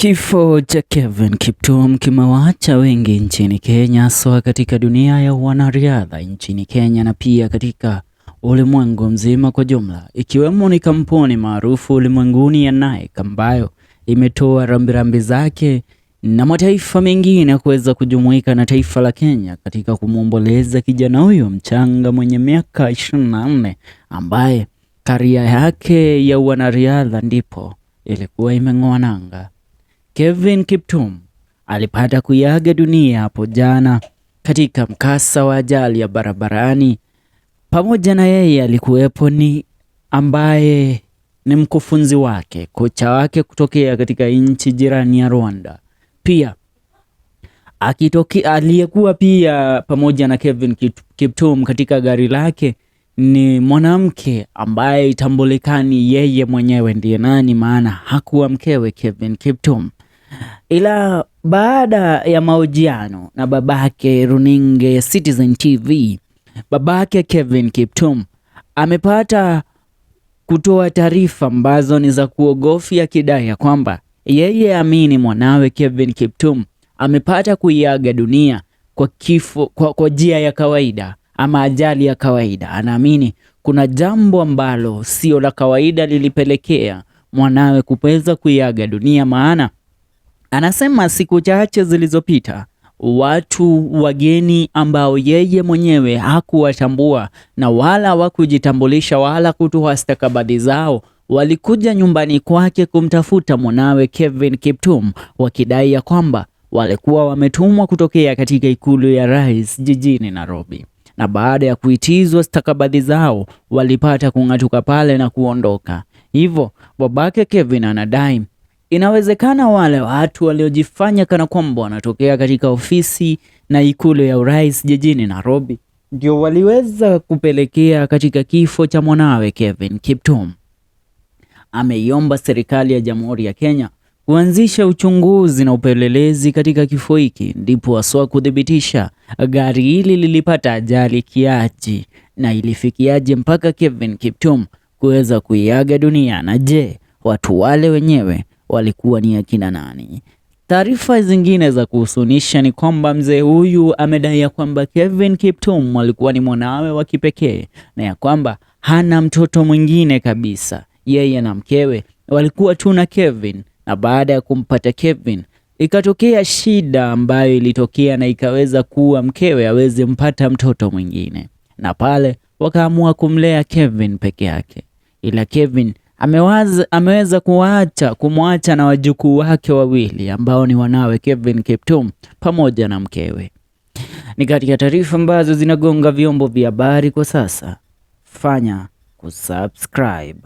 Kifo cha Kelvin Kiptum kimewaacha wengi nchini Kenya, hasa katika dunia ya wanariadha nchini Kenya na pia katika ulimwengu mzima kwa jumla, ikiwemo ni kampuni maarufu ulimwenguni ya Nike ambayo imetoa rambirambi zake na mataifa mengine kuweza kujumuika na taifa la Kenya katika kumwomboleza kijana huyo mchanga mwenye miaka 24 ambaye karia yake ya wanariadha ndipo ilikuwa imeng'oa nanga. Kelvin Kiptum alipata kuiaga dunia hapo jana katika mkasa wa ajali ya barabarani. Pamoja na yeye alikuwepo ni ambaye ni mkufunzi wake, kocha wake kutokea katika nchi jirani ya Rwanda. Pia aliyekuwa pia pamoja na Kelvin Kiptum katika gari lake ni mwanamke ambaye itambulikani yeye mwenyewe ndiye nani, maana hakuwa mkewe Kelvin Kiptum. Ila baada ya mahojiano na babake runinga ya Citizen TV, babake Kelvin Kiptum amepata kutoa taarifa ambazo ni za kuogofya, akidai ya kwamba yeye amini mwanawe Kelvin Kiptum amepata kuiaga dunia kwa kifo kwa njia ya kawaida ama ajali ya kawaida. Anaamini kuna jambo ambalo sio la kawaida lilipelekea mwanawe kuweza kuiaga dunia, maana anasema siku chache zilizopita watu wageni ambao yeye mwenyewe hakuwatambua na wala hawakujitambulisha wala kutoa stakabadhi zao walikuja nyumbani kwake kumtafuta mwanawe Kelvin Kiptum, wakidai ya kwamba walikuwa wametumwa kutokea katika ikulu ya rais jijini Nairobi, na baada ya kuitizwa stakabadhi zao walipata kung'atuka pale na kuondoka. Hivyo babake Kelvin anadai inawezekana wale watu waliojifanya kana kwamba wanatokea katika ofisi na ikulu ya urais jijini Nairobi ndio waliweza kupelekea katika kifo cha mwanawe Kelvin Kiptum. Ameiomba serikali ya Jamhuri ya Kenya kuanzisha uchunguzi na upelelezi katika kifo hiki, ndipo haswa kudhibitisha gari hili lilipata ajali kiaje na ilifikiaje mpaka Kelvin Kiptum kuweza kuiaga dunia, na je, watu wale wenyewe walikuwa ni akina nani? Taarifa zingine za kuhusunisha ni kwamba mzee huyu amedai ya kwamba Kelvin Kiptum alikuwa ni mwanawe wa kipekee na ya kwamba hana mtoto mwingine kabisa. Yeye na mkewe walikuwa tu na Kelvin, na baada ya kumpata Kelvin ikatokea shida ambayo ilitokea na ikaweza kuwa mkewe aweze mpata mtoto mwingine, na pale wakaamua kumlea Kelvin peke yake. Ila Kelvin ameweza kumwacha na wajukuu wake wawili ambao ni wanawe Kelvin Kiptum pamoja na mkewe. Ni katika taarifa ambazo zinagonga vyombo vya habari kwa sasa. Fanya kusubscribe.